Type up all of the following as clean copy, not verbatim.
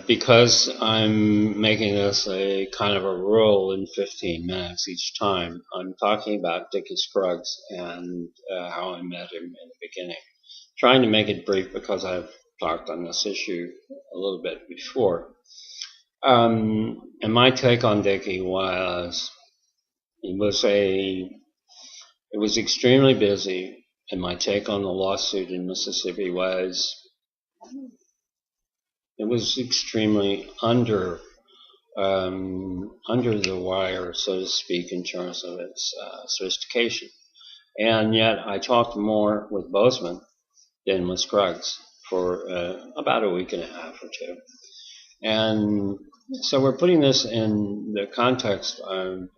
Because I'm making this a kind of a rule in 15 minutes each time, I'm talking about Dickie Scruggs and how I met him in the beginning. Trying to make it brief because I've talked on this issue a little bit before. And my take on Dickie was he was a it was extremely busy, and my take on the lawsuit in Mississippi was it was extremely under the wire, so to speak, in terms of its sophistication. And yet, I talked more with Bozeman than with Scruggs for about a week and a half or two. And so we're putting this in the context of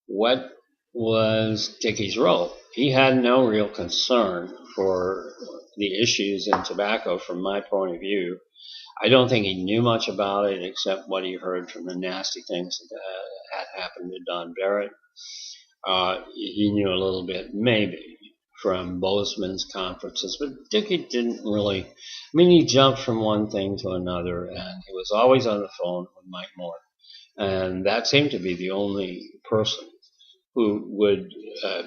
what was Dickie's role. He had no real concern for the issues in tobacco from my point of view. I don't think he knew much about it except what he heard from the nasty things that had happened to Don Barrett. He knew a little bit, maybe, from Bozeman's conferences, but Dickie didn't really. I mean, he jumped from one thing to another, and he was always on the phone with Mike Moore. And that seemed to be the only person who would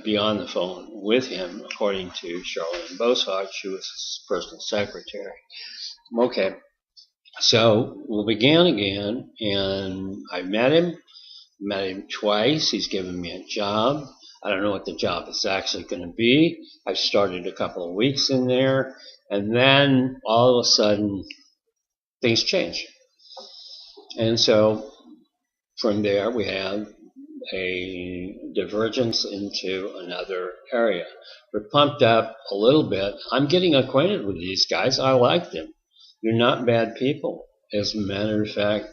be on the phone with him, according to Charlene Boshart. She was his personal secretary. Okay. So we began again, and I met him twice. He's given me a job. I don't know what the job is actually going to be. I started a couple of weeks in there, and then all of a sudden, things change. And so from there, we have a divergence into another area. We're pumped up a little bit. I'm getting acquainted with these guys. I like them. They're not bad people. As a matter of fact,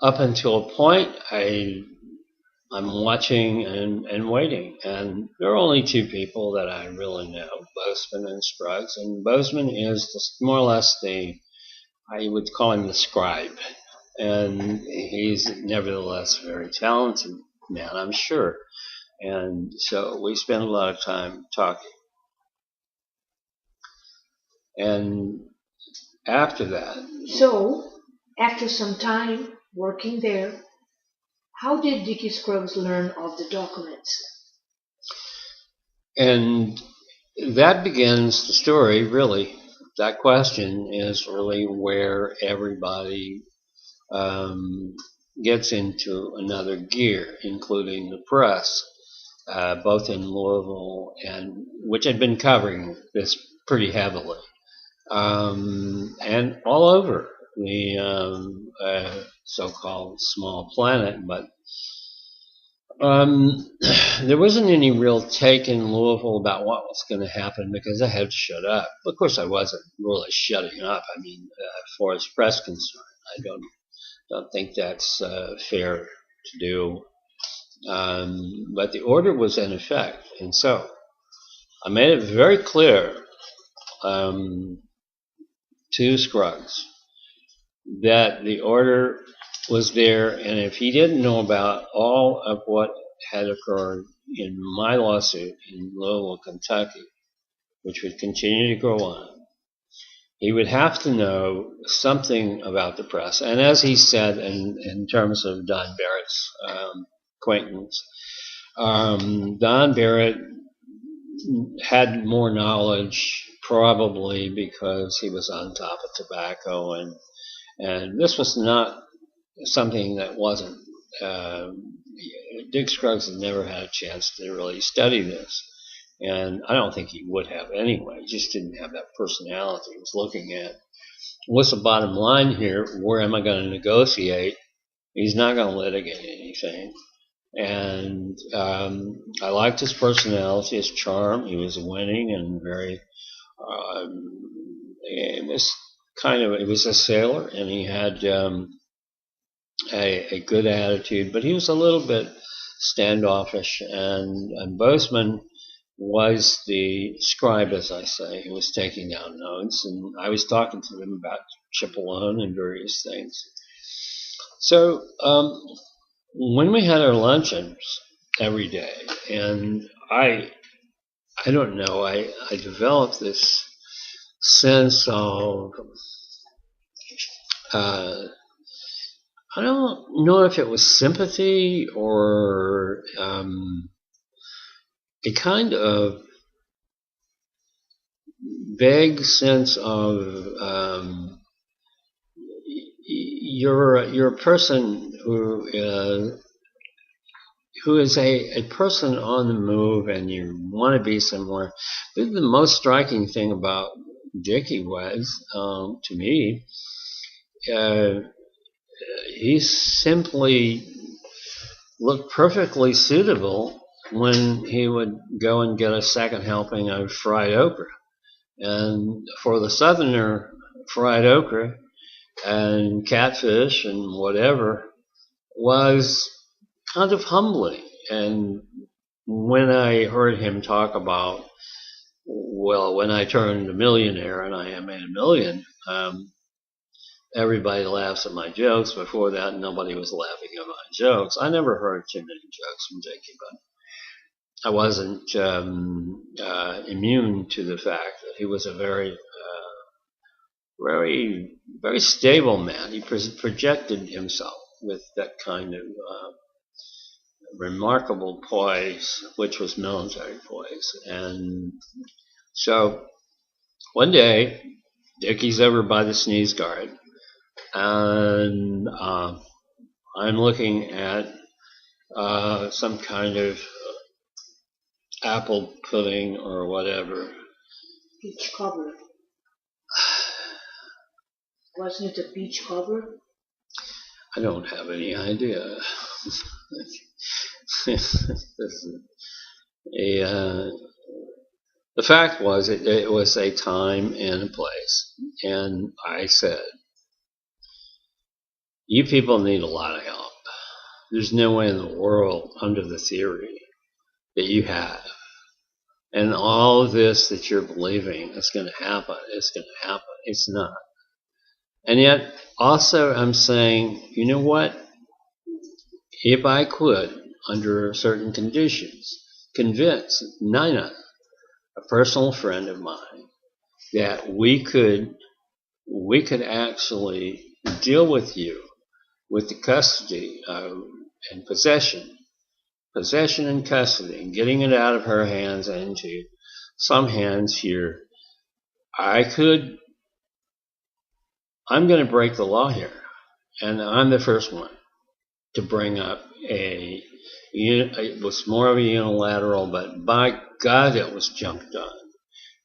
up until a point, I'm watching and waiting. And there are only two people that I really know, Bozeman and Scruggs. And Bozeman is just more or less I would call him the scribe. And he's nevertheless a very talented man, I'm sure. And so we spent a lot of time talking. And after that, So, after some time working there, how did Dickie Scruggs learn of the documents? and that begins the story, really. That question is really where everybody um, gets into another gear, including the press, both in Louisville and which had been covering this pretty heavily, and all over the so-called small planet. But um, there wasn't any real take in Louisville about what was going to happen because I had to shut up. Of course, I wasn't really shutting up. I mean, as far as press concerned, I don't think that's fair to do. But the order was in effect, and so I made it very clear um, to Scruggs that the order was there, and if he didn't know about all of what had occurred in my lawsuit in Louisville, Kentucky, which would continue to go on, he would have to know something about the press. And as he said, in terms of Don Barrett's acquaintance, Don Barrett had more knowledge probably because he was on top of tobacco, and this was not something that wasn't. Dick Scruggs had never had a chance to really study this, and I don't think he would have anyway. He just didn't have that personality. He was looking at what's the bottom line here? Where am I going to negotiate? He's not going to litigate anything. And I liked his personality, his charm. He was winning and very. It was he was a sailor, and he had a good attitude, but he was a little bit standoffish. And Bozeman was the scribe, as I say. He was taking down notes, and I was talking to him about Chipolone and various things. So when we had our luncheons every day, and I don't know, I developed this sense of uh, I don't know if it was sympathy or a kind of vague sense of you're a person who is a person on the move and you want to be somewhere. But the most striking thing about Dickie was, to me, uh, he simply looked perfectly suitable when he would go and get a second helping of fried okra. And for the southerner, fried okra and catfish and whatever was kind of humbling. And when I heard him talk about, well, when I turned a millionaire and I made a million, everybody laughs at my jokes. Before that, nobody was laughing at my jokes. I never heard too many jokes from Dickie, but I wasn't immune to the fact that he was a very stable man. He projected himself with that kind of remarkable poise, which was military poise. And so one day, Dickie's over by the sneeze guard, and I'm looking at some kind of apple pudding or whatever. Peach cobbler. Wasn't it a peach cobbler? I don't have any idea. The fact was, it was a time and a place, and I said, you people need a lot of help. There's no way in the world, under the theory that you have, and all of this that you're believing is going to happen, it's going to happen. It's not. And yet, also, I'm saying, you know what? If I could, under certain conditions, convince Nina, a personal friend of mine, that we could actually deal with you with the custody and possession and custody, and getting it out of her hands and into some hands here. I'm going to break the law here, and I'm the first one to bring up it was more of a unilateral, but by God, it was junk done.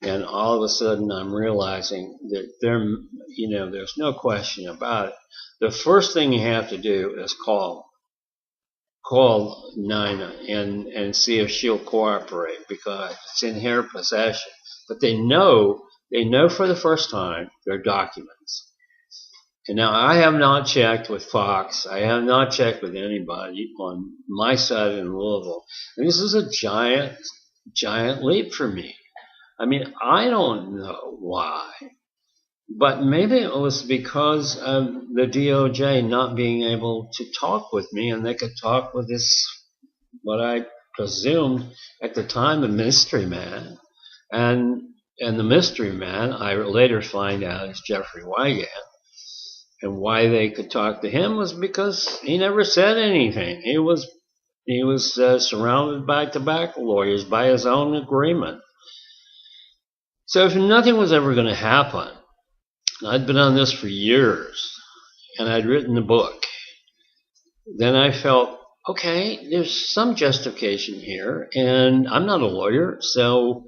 And all of a sudden, I'm realizing that there's no question about it. The first thing you have to do is call Nina and see if she'll cooperate, because it's in her possession. But they know for the first time their documents. And now I have not checked with Fox. I have not checked with anybody on my side in Louisville. And this is a giant leap for me. I mean, I don't know why, but maybe it was because of the DOJ not being able to talk with me, and they could talk with this, what I presumed at the time, a mystery man. And the mystery man, I later find out, is Jeffrey Wygant. And why they could talk to him was because he never said anything. He was surrounded by tobacco lawyers by his own agreement. So if nothing was ever going to happen, I'd been on this for years, and I'd written the book, then I felt, okay, there's some justification here, and I'm not a lawyer, so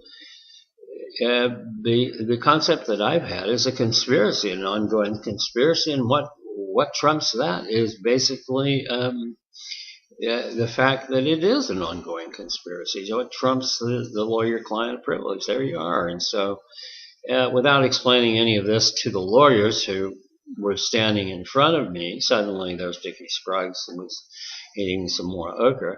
the concept that I've had is a conspiracy, an ongoing conspiracy, and what trumps that is basically the fact that it is an ongoing conspiracy. So it trumps the lawyer-client privilege. There you are. And so without explaining any of this to the lawyers who were standing in front of me, suddenly there's Dickie Scruggs who was eating some more okra.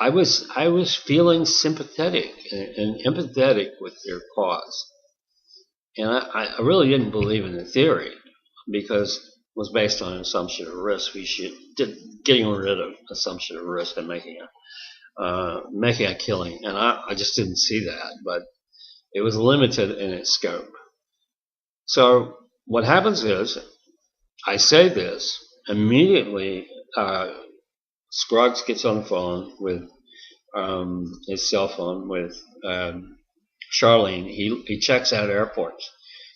I was feeling sympathetic and empathetic with their cause. And I really didn't believe in the theory, because it was based on an assumption of risk. Getting rid of assumption of risk and making a killing. And I just didn't see that, but it was limited in its scope. So what happens is, I say this immediately. Scruggs gets on the phone with his cell phone with Charlene. He checks out airports.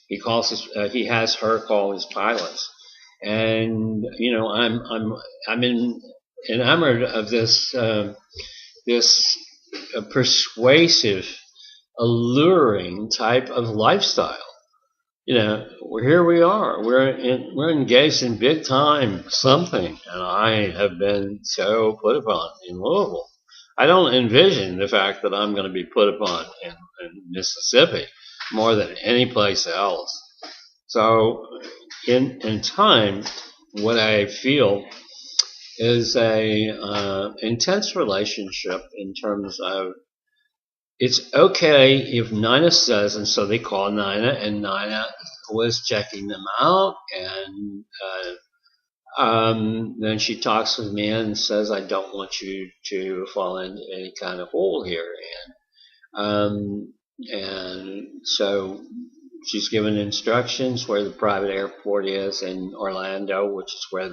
He calls he has her call his pilots, and enamored of this persuasive, alluring type of lifestyle. Here we are. We're engaged in big time something, and I have been so put upon in Louisville. I don't envision the fact that I'm going to be put upon in Mississippi more than any place else. So, in time, what I feel is a intense relationship in terms of it's okay if Nina says, and so they call Nina, and Nina was checking them out, and then she talks with me and says, I don't want you to fall into any kind of hole here. And so she's given instructions where the private airport is in Orlando, which is where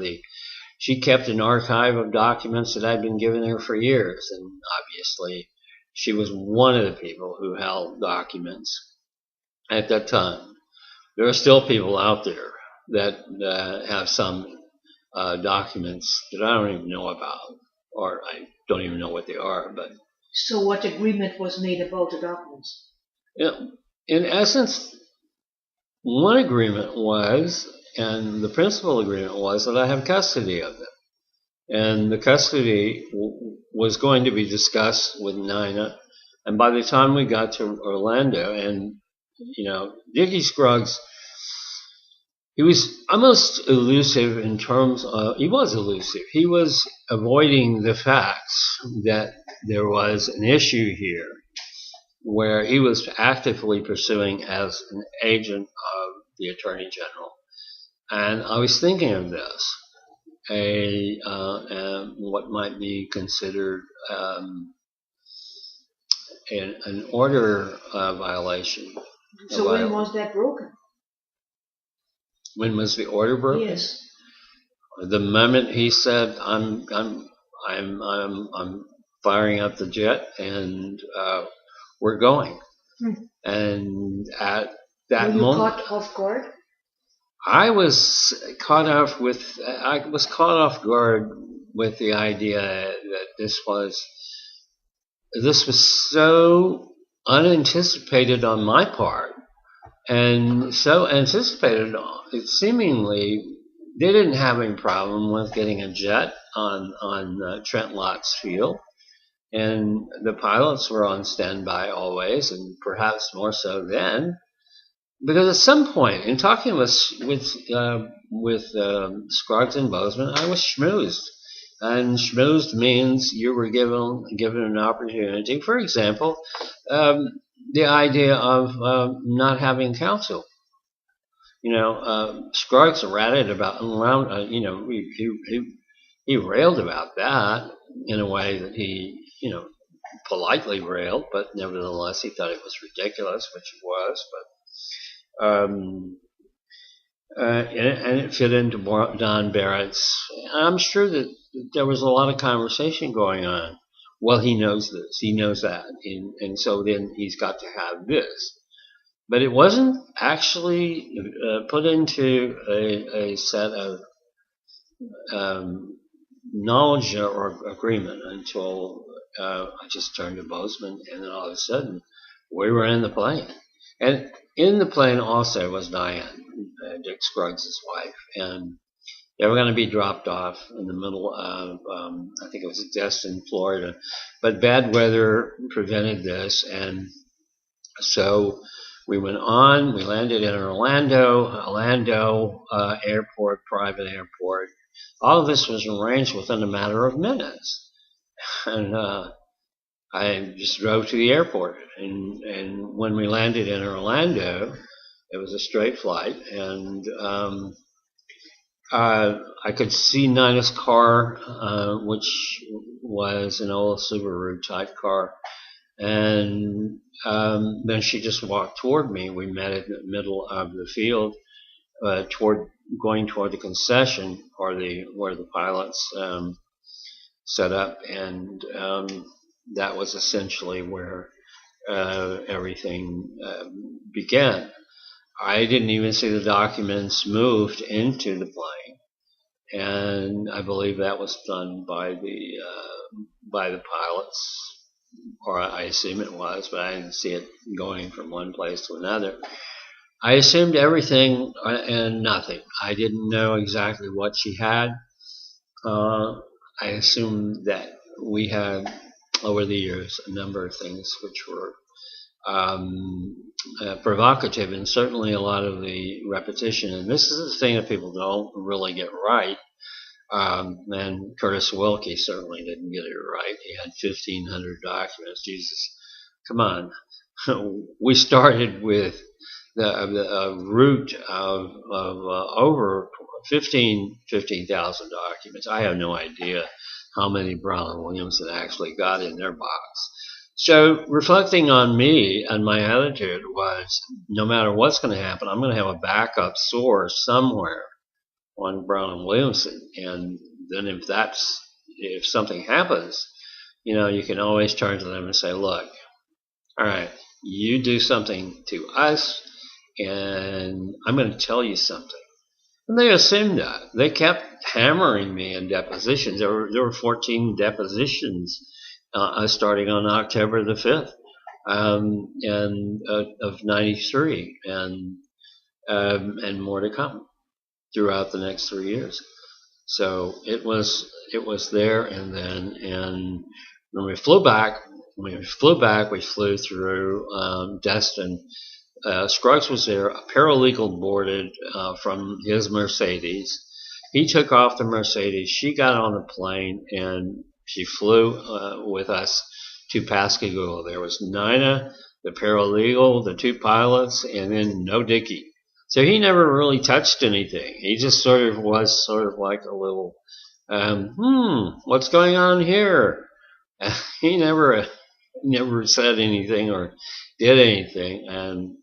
she kept an archive of documents that I'd been giving her for years, and obviously she was one of the people who held documents at that time. There are still people out there that have some documents that I don't even know about, or I don't even know what they are. But So what agreement was made about the documents? In essence, one agreement was, and the principal agreement was, that I have custody of them. And the custody was going to be discussed with Nina. And by the time we got to Orlando, and Dickie Scruggs, he was almost elusive in terms of, he was elusive. He was avoiding the facts that there was an issue here where he was actively pursuing as an agent of the Attorney General. And I was thinking of this. What might be considered an order violation. So when was that broken? When was the order broken? Yes. The moment he said, "I'm firing up the jet, and we're going." And at that moment, were you caught off guard? I was caught off guard with the idea that this was so unanticipated on my part, and so anticipated. It seemingly they didn't have any problem with getting a jet on Trent Lott's field, and the pilots were on standby always, and perhaps more so then. Because at some point, in talking with Scruggs and Bozeman, I was schmoozed, and schmoozed means you were given an opportunity. For example, the idea of not having counsel. Scruggs ratted about around. He railed about that in a way that he politely railed, but nevertheless he thought it was ridiculous, which it was, but. And it fit into Don Barrett's. I'm sure that there was a lot of conversation going on. Well, he knows this, he knows that, and so then he's got to have this. But it wasn't actually put into a set of knowledge or agreement until I just turned to Bozeman, and then all of a sudden we were in the plane. And in the plane also was Diane, Dick Scruggs' wife, and they were going to be dropped off in the middle of, I think it was Destin, Florida, but bad weather prevented this, and so we went on. We landed in Orlando airport, private airport. All of this was arranged within a matter of minutes, and I just drove to the airport, and when we landed in Orlando, it was a straight flight, and I could see Nina's car, which was an old Subaru type car, and then she just walked toward me. We met in the middle of the field toward going toward the concession or where the pilots set up, and that was essentially where everything began. I didn't even see the documents moved into the plane, and I believe that was done by the pilots, or I assume it was, but I didn't see it going from one place to another. I assumed everything and nothing. I didn't know exactly what she had. I assumed that we had, over the years, a number of things which were provocative, and certainly a lot of the repetition. And this is the thing that people don't really get right. And Curtis Wilkie certainly didn't get it right. He had 1,500 documents. Jesus, come on. We started with the root of over 15,000 documents. I have no idea how many Brown and Williamson actually got in their box. So reflecting on me and my attitude was, no matter what's going to happen, I'm going to have a backup source somewhere on Brown and Williamson, and then if something happens, you can always turn to them and say, look, all right, you do something to us, and I'm going to tell you something. And they assumed that. They kept hammering me in depositions. There were 14 depositions starting on October the 5th of '93, and more to come throughout the next 3 years. So it was there and then. And when we flew back, we flew through Destin. Scruggs was there. A paralegal boarded from his Mercedes. He took off the Mercedes. She got on a plane and she flew with us to Pascagoula. There was Nina, the paralegal, the two pilots, and then no Dickie. So he never really touched anything. He just was like a little, what's going on here? He never said anything or did anything. And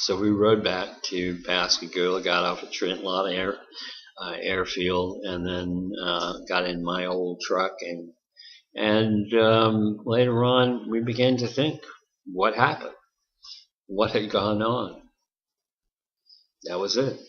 so we rode back to Pascagoula, got off at Trent Lott Airfield, and then got in my old truck. And later on, we began to think, what happened? What had gone on? That was it.